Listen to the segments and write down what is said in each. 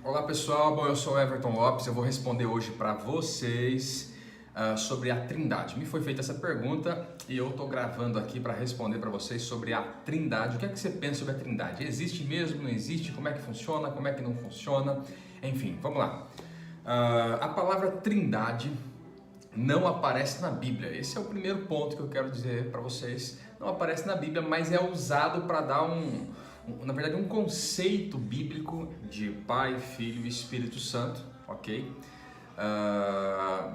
Olá pessoal, bom, eu sou o Everton Lopes, eu vou responder hoje para vocês sobre a Trindade. Me foi feita essa pergunta e eu estou gravando aqui para responder para vocês sobre a Trindade. O que é que você pensa sobre a Trindade? Existe mesmo, não existe? Como é que funciona? Como é que não funciona? Enfim, vamos lá. A palavra Trindade não aparece na Bíblia. Esse é o primeiro ponto que eu quero dizer para vocês. Não aparece na Bíblia, mas é usado para dar na verdade, um conceito bíblico de Pai, Filho e Espírito Santo, ok?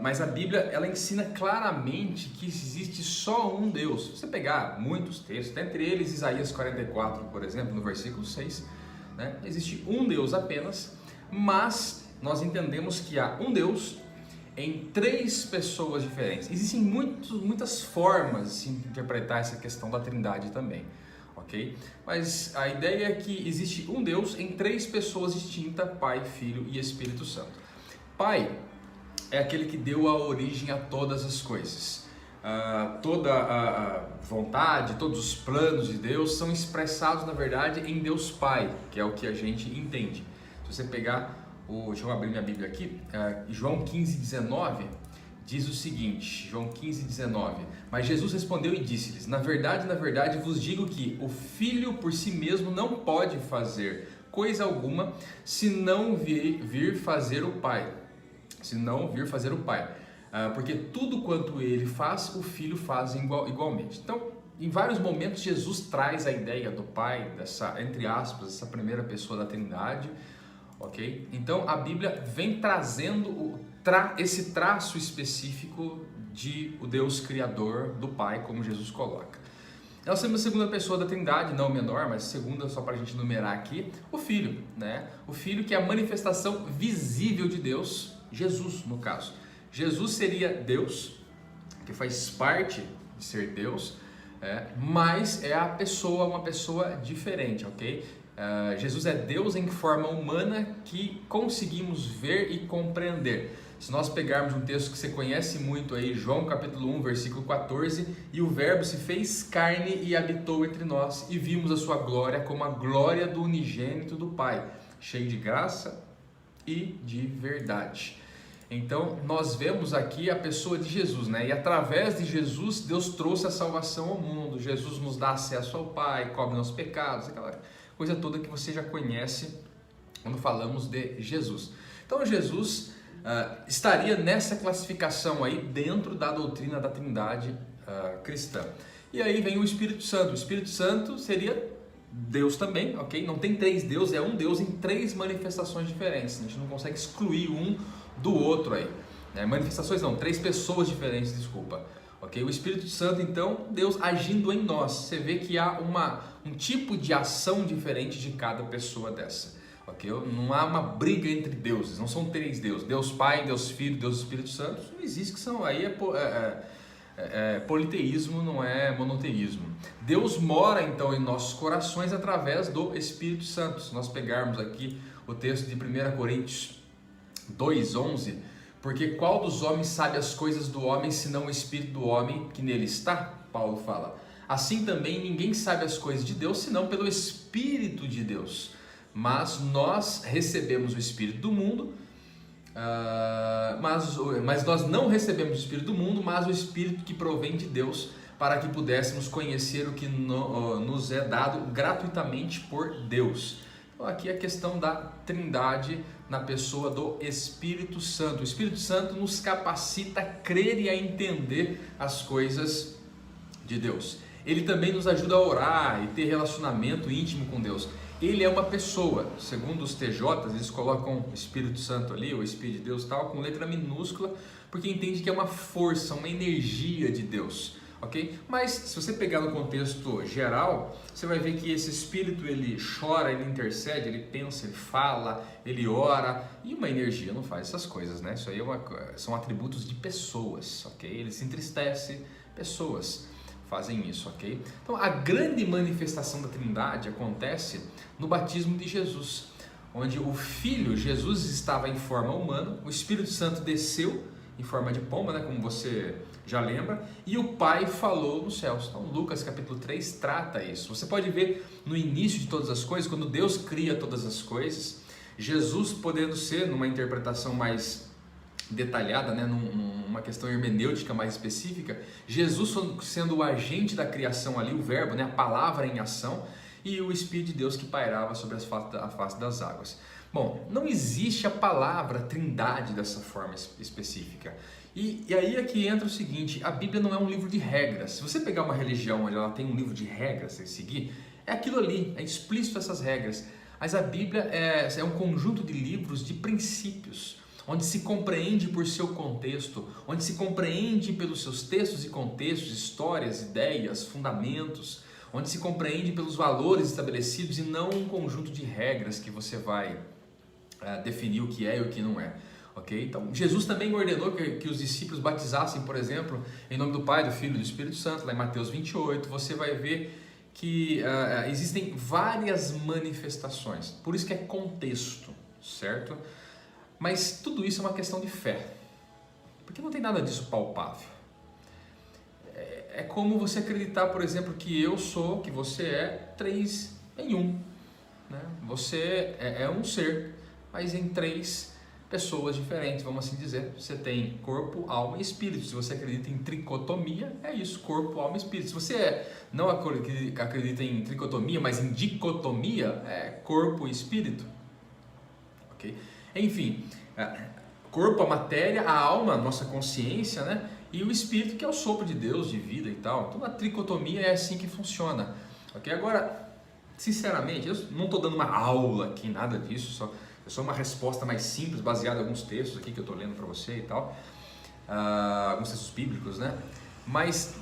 Mas a Bíblia, ela ensina claramente que existe só um Deus. Se você pegar muitos textos, entre eles Isaías 44, por exemplo, no versículo 6, né? Existe um Deus apenas, mas nós entendemos que há um Deus em três pessoas diferentes. Existem muitas formas de interpretar essa questão da Trindade também. Okay? Mas a ideia é que existe um Deus em três pessoas distintas, Pai, Filho e Espírito Santo. Pai é aquele que deu a origem a todas as coisas. Toda a vontade, todos os planos de Deus são expressados, na verdade, em Deus Pai, que é o que a gente entende. Se você pegar, deixa eu abrir minha Bíblia aqui, João 15:19, diz o seguinte, João 15:19, mas Jesus respondeu e disse-lhes, na verdade vos digo que o Filho por si mesmo não pode fazer coisa alguma, se não vir fazer o Pai, porque tudo quanto ele faz, o Filho faz igualmente. Então, em vários momentos Jesus traz a ideia do Pai, dessa, entre aspas, essa primeira pessoa da Trindade, ok? Então a Bíblia vem trazendo esse traço específico de o Deus Criador, do Pai, como Jesus coloca. Nós temos a segunda pessoa da Trindade, não menor, mas segunda só para a gente numerar aqui, o Filho, né? O Filho que é a manifestação visível de Deus, Jesus no caso. Jesus seria Deus, que faz parte de ser Deus, mas é uma pessoa diferente, ok? Jesus é Deus em forma humana que conseguimos ver e compreender. Se nós pegarmos um texto que você conhece muito aí, João capítulo 1, versículo 14, e o verbo se fez carne e habitou entre nós, e vimos a sua glória como a glória do unigênito do Pai, cheio de graça e de verdade. Então, nós vemos aqui a pessoa de Jesus, né? E através de Jesus, Deus trouxe a salvação ao mundo. Jesus nos dá acesso ao Pai, cobre nossos pecados, aquela coisa toda que você já conhece quando falamos de Jesus. Então, Jesus estaria nessa classificação aí dentro da doutrina da Trindade cristã. E aí vem o Espírito Santo. O Espírito Santo seria Deus também, ok? Não tem três deuses, é um Deus em três manifestações diferentes. A gente não consegue excluir um do outro aí. Manifestações não, três pessoas diferentes, desculpa. Okay? O Espírito Santo, então, Deus agindo em nós. Você vê que há um tipo de ação diferente de cada pessoa dessa. Okay? Não há uma briga entre deuses, não são três deuses. Deus Pai, Deus Filho, Deus Espírito Santo. Isso não existe, que são aí politeísmo, não é monoteísmo. Deus mora então em nossos corações através do Espírito Santo. Se nós pegarmos aqui o texto de 1 Coríntios 2:11, porque qual dos homens sabe as coisas do homem, senão o Espírito do homem que nele está? Paulo fala. Assim também ninguém sabe as coisas de Deus, senão pelo Espírito de Deus. Mas nós recebemos o Espírito do mundo, mas nós não recebemos o Espírito do mundo, mas o Espírito que provém de Deus, para que pudéssemos conhecer o que nos é dado gratuitamente por Deus. Então aqui a questão da Trindade na pessoa do Espírito Santo. O Espírito Santo nos capacita a crer e a entender as coisas de Deus. Ele também nos ajuda a orar e ter relacionamento íntimo com Deus. Ele é uma pessoa, segundo os TJs, eles colocam o Espírito Santo ali, o Espírito de Deus tal, com letra minúscula, porque entende que é uma força, uma energia de Deus. Okay? Mas se você pegar no contexto geral, você vai ver que esse Espírito, ele chora, ele intercede, ele pensa, ele fala, ele ora, e uma energia não faz essas coisas, né? Isso aí são atributos de pessoas, ok? Ele se entristece, pessoas fazem isso, ok? Então a grande manifestação da Trindade acontece no batismo de Jesus, onde o Filho, Jesus, estava em forma humana, o Espírito Santo desceu em forma de pomba, né, como você já lembra, e o Pai falou nos céus. Então Lucas capítulo 3 trata isso. Você pode ver no início de todas as coisas, quando Deus cria todas as coisas, Jesus podendo ser, numa interpretação mais detalhada, né, numa questão hermenêutica mais específica, Jesus sendo o agente da criação ali, o verbo, né, a palavra em ação, e o Espírito de Deus que pairava sobre a face das águas. Bom, não existe a palavra trindade dessa forma específica. E aí é que entra o seguinte, a Bíblia não é um livro de regras. Se você pegar uma religião onde ela tem um livro de regras a seguir, é aquilo ali, é explícito essas regras. Mas a Bíblia é um conjunto de livros de princípios, onde se compreende por seu contexto, onde se compreende pelos seus textos e contextos, histórias, ideias, fundamentos, onde se compreende pelos valores estabelecidos e não um conjunto de regras que você vai definir o que é e o que não é. Okay? Então, Jesus também ordenou que os discípulos batizassem, por exemplo, em nome do Pai, do Filho e do Espírito Santo, lá em Mateus 28, você vai ver que existem várias manifestações, por isso que é contexto, certo? Mas tudo isso é uma questão de fé, porque não tem nada disso palpável. É como você acreditar, por exemplo, que eu sou, que você é 3 em 1. Né? Você é um ser, mas em 3 pessoas diferentes, vamos assim dizer. Você tem corpo, alma e espírito. Se você acredita em tricotomia, é isso, corpo, alma e espírito. Se você não acredita em tricotomia, mas em dicotomia, é corpo e espírito. Okay? Enfim, corpo, a matéria, a alma, a nossa consciência, né? E o espírito, que é o sopro de Deus, de vida e tal. Então a tricotomia é assim que funciona. Okay? Agora, sinceramente, eu não estou dando uma aula aqui, nada disso, é só uma resposta mais simples, baseada em alguns textos aqui que eu estou lendo para você e tal, alguns textos bíblicos, né? Mas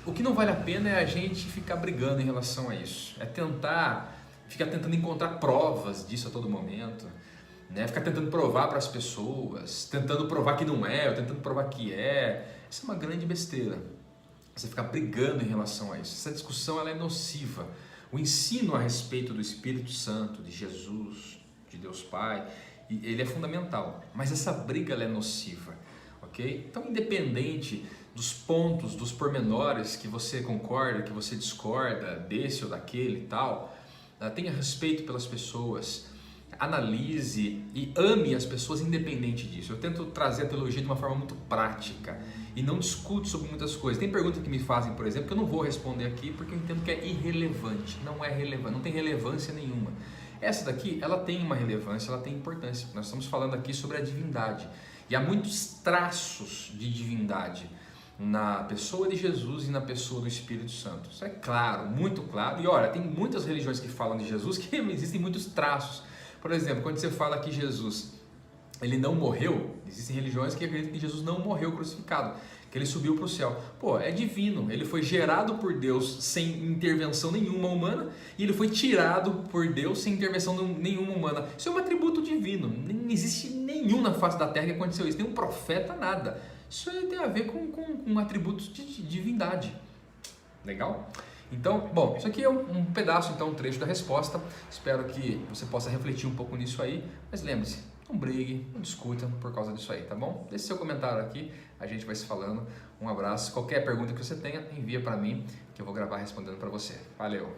o que não vale a pena é a gente ficar brigando em relação a isso, ficar tentando encontrar provas disso a todo momento, né? Ficar tentando provar para as pessoas, tentando provar que não é, ou tentando provar que é. Isso é uma grande besteira, você ficar brigando em relação a isso. Essa discussão ela é nociva. O ensino a respeito do Espírito Santo, de Jesus, de Deus Pai, ele é fundamental, mas essa briga ela é nociva, ok? Então, independente dos pontos, dos pormenores que você concorda, que você discorda desse ou daquele e tal, tenha respeito pelas pessoas, analise e ame as pessoas independente disso. Eu tento trazer a teologia de uma forma muito prática e não discuto sobre muitas coisas. Tem perguntas que me fazem, por exemplo, que eu não vou responder aqui porque eu entendo que é irrelevante, não é relevante, não tem relevância nenhuma. Essa daqui, ela tem uma relevância, ela tem importância. Nós estamos falando aqui sobre a divindade. E há muitos traços de divindade na pessoa de Jesus e na pessoa do Espírito Santo. Isso é claro, muito claro. E olha, tem muitas religiões que falam de Jesus que existem muitos traços. Por exemplo, quando você fala que Jesus ele não morreu, existem religiões que acreditam que Jesus não morreu crucificado, que ele subiu para o céu. Pô, é divino, ele foi gerado por Deus sem intervenção nenhuma humana e ele foi tirado por Deus sem intervenção nenhuma humana. Isso é um atributo divino, não existe nenhum na face da terra que aconteceu isso, nem um profeta, nada. Isso aí tem a ver com atributos de divindade. Legal? Então, bom, isso aqui é um pedaço, então, um trecho da resposta. Espero que você possa refletir um pouco nisso aí, mas lembre-se, não brigue, não discuta por causa disso aí, tá bom? Deixe seu comentário aqui, a gente vai se falando. Um abraço. Qualquer pergunta que você tenha, envia para mim, que eu vou gravar respondendo para você. Valeu!